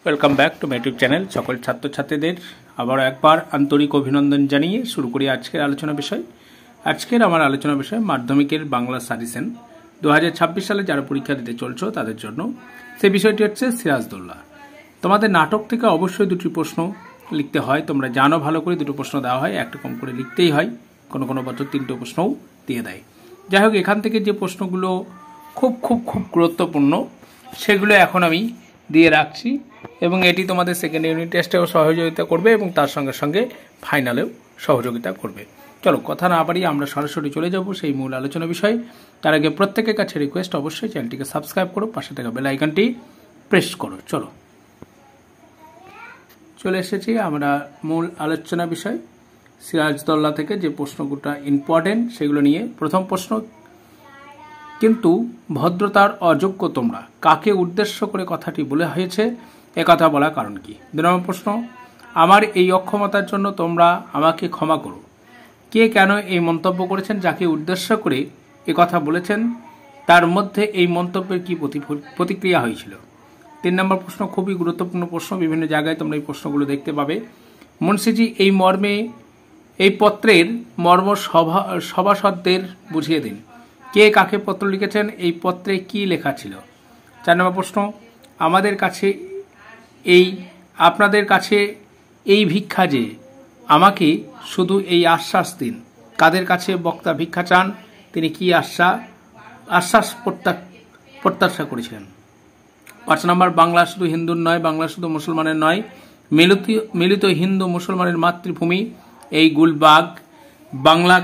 Welcome back to my YouTube channel. সকল ছাত্রছাত্রীদের আবার একবার আন্তরিক অভিনন্দন জানিয়ে শুরু করি আজকের আলোচনা বিষয়। আজকের আমার আলোচনা বিষয় মাধ্যমিকের বাংলা সাজেশন 2026 সালে যারা পরীক্ষা দিতে চলছো তাদের জন্য। সেই বিষয়টি হচ্ছে সিরাজদৌল্লা। তোমাদের নাটক থেকে অবশ্যই দুটি প্রশ্ন লিখতে হয়, তোমরা জানো ভালো করে। দুটো প্রশ্ন দেওয়া হয়, একটা কম করে লিখতেই হয়, কোনো কোনো বছর তিনটে প্রশ্নও দিয়ে দেয়। যাই হোক, এখান থেকে যে প্রশ্নগুলো খুব খুব খুব গুরুত্বপূর্ণ সেগুলো এখন আমি দিয়ে রাখছি, এবং এটি তোমাদের সেকেন্ড ইউনিট টেস্টেও সহযোগিতা করবে এবং তার সঙ্গে সঙ্গে ফাইনালেও সহযোগিতা করবে। চলো কথা না বাড়িয়ে আমরা সরাসরি চলে যাব সেই মূল আলোচনা বিষয়। তার আগে প্রত্যেকের কাছে রিকোয়েস্ট, অবশ্যই চ্যানেলটিকে সাবস্ক্রাইব করো, পাশে থাকা বেল আইকনটি প্রেস করো। চলে এসেছি আমরা মূল আলোচনা বিষয় সিরাজদৌল্লা থেকে যে প্রশ্নগুলো ইম্পর্টেন্ট সেগুলো নিয়ে। প্রথম প্রশ্ন, কিন্তু ভদ্রতার অযোগ্য তোমরা, কাকে উদ্দেশ্য করে কথাটি বলা হয়েছে, একথা বলার কারণ কি? 2 নম্বর প্রশ্ন, আমার এই অক্ষমতার জন্য তোমরা আমাকে ক্ষমা করো, কে কেন এই মন্তব্য করেছেন, যাকে উদ্দেশ্য করে কথা বলেছেন, তার মধ্যে এই মন্তব্যের কি প্রতিক্রিয়া হয়েছিল? 3 নম্বর প্রশ্ন, খুবই গুরুত্বপূর্ণ প্রশ্ন, বিভিন্ন জায়গায় তোমরা এই প্রশ্নগুলো দেখতে পাবে। মুন্সিজি এই পত্রের মর্ম সভাসদদের বুঝিয়ে দিন, কে কাকে পত্র লিখেছেন, এই পত্রে কি লেখা ছিল? 4 নম্বর প্রশ্ন, আপনাদের কাছে এই ভিক্ষা যে, আমাকে শুধু এই আশ্বাস দিন, কাদের কাছে বক্তা ভিক্ষা চান, তিনি কি আশ্বাস প্রত্যাশা করেছিলেন? 5 নম্বর, বাংলা শুধু হিন্দুর নয়, বাংলা শুধু মুসলমানের নয়, মিলিত হিন্দু মুসলমানের মাতৃভূমি এই গুলবাগ। বাংলা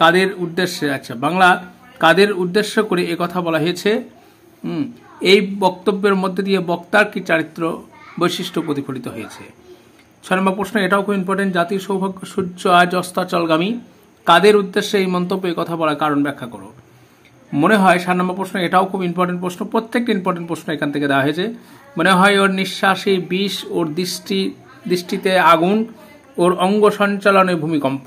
কাদের উদ্দেশ্যে, বাংলা কাদের উদ্দেশ্য করে কথা বলা হয়েছে? এই বক্তব্যের মধ্যে দিয়ে বক্তার কি চারিত্র বৈশিষ্ট্য প্রতিফলিত হয়েছে? 6 নম্বর প্রশ্ন, এটাও খুব ইম্পর্টেন্ট, জাতির সৌভাগ্য সূর্য আজ অস্তাচলগামী, কাদের উদ্দেশ্যে এই মন্তব্য কথা বলার কারণ ব্যাখ্যা করো। মনে হয় 7 নম্বর প্রশ্ন, এটাও খুব ইম্পর্টেন্ট প্রশ্ন, প্রত্যেকটা ইম্পর্টেন্ট প্রশ্ন এখান থেকে দেওয়া হয়েছে। মনে হয় ওর নিঃশ্বাসে বিষ, ওর দৃষ্টিতে আগুন, ওর অঙ্গ সঞ্চালনে ভূমিকম্প,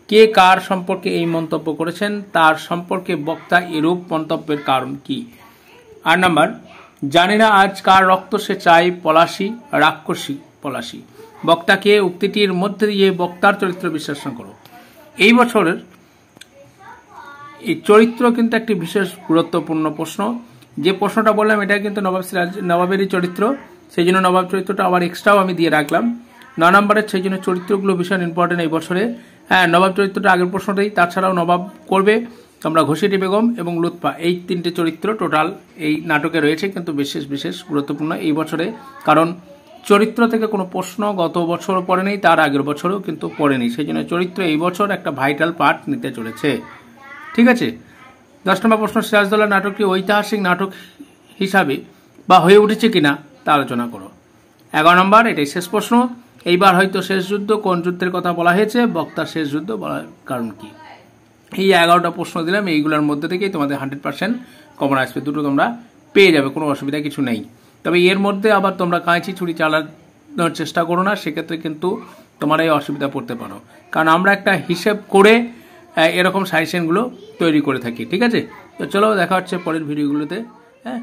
কে কার সম্পর্কে এই মন্তব্য করেছেন, তার সম্পর্কে বক্তা এরূপ মন্তব্যের কারণ কি? 8 নম্বর, জানি না আজ কার রক্ত সে চাই পলাশী, রাক্ষসী পলাশী, বক্তাকে উক্তিটির মধ্যে দিয়ে বক্তার চরিত্র বিশ্লেষণ করো। এই বছরের এই চরিত্র কিন্তু একটি বিশেষ গুরুত্বপূর্ণ প্রশ্ন। যে প্রশ্নটা বললাম এটা কিন্তু নবাবেরই চরিত্র, সেই জন্য নবাব চরিত্রটা আবার এক্সট্রাও আমি দিয়ে রাখলাম 9 নম্বরের, সেই জন্য চরিত্রগুলো ভীষণ ইম্পর্টেন্ট এই বছরে। হ্যাঁ, নবাব চরিত্রটা আগের প্রশ্নটাই, তাছাড়াও নবাব করবে তোমরা ঘসিটি বেগম এবং লুৎফা, এই 3টে চরিত্র টোটাল এই নাটকে রয়েছে, কিন্তু বিশেষ গুরুত্বপূর্ণ এই বছরে, কারণ চরিত্র থেকে কোনো প্রশ্ন গত বছরও পড়ে নেই, তার আগের বছরও কিন্তু পড়েনি, সেই জন্য চরিত্র এই বছর একটা ভাইটাল পার্ট নিতে চলেছে। ঠিক আছে। 10 নম্বর প্রশ্ন, সিরাজদৌল্লা নাটকটি ঐতিহাসিক নাটক হিসাবে বা হয়ে উঠেছে কিনা তা আলোচনা করো। 11 নম্বর, এটাই শেষ প্রশ্ন, এইবার হয়তো শেষ যুদ্ধ, কোন যুদ্ধের কথা বলা হয়েছে, বক্তার শেষ যুদ্ধ বলার কারণ কি? এই 11টা প্রশ্ন দিলাম, এইগুলোর মধ্যে থেকেই তোমাদের 100% কমন আসবে, দুটো তোমরা পেয়ে যাবে, কোনো অসুবিধা কিছু নেই। তবে এর মধ্যে আবার তোমরা কাঁচি ছুরি চালানোর চেষ্টা করো না, সেক্ষেত্রে কিন্তু তোমরা এই অসুবিধা পড়তে পারো, কারণ আমরা একটা হিসেব করে এরকম সাজেশনগুলো তৈরি করে থাকি। ঠিক আছে, তো চলো দেখা হচ্ছে পরের ভিডিওগুলোতে। হ্যাঁ।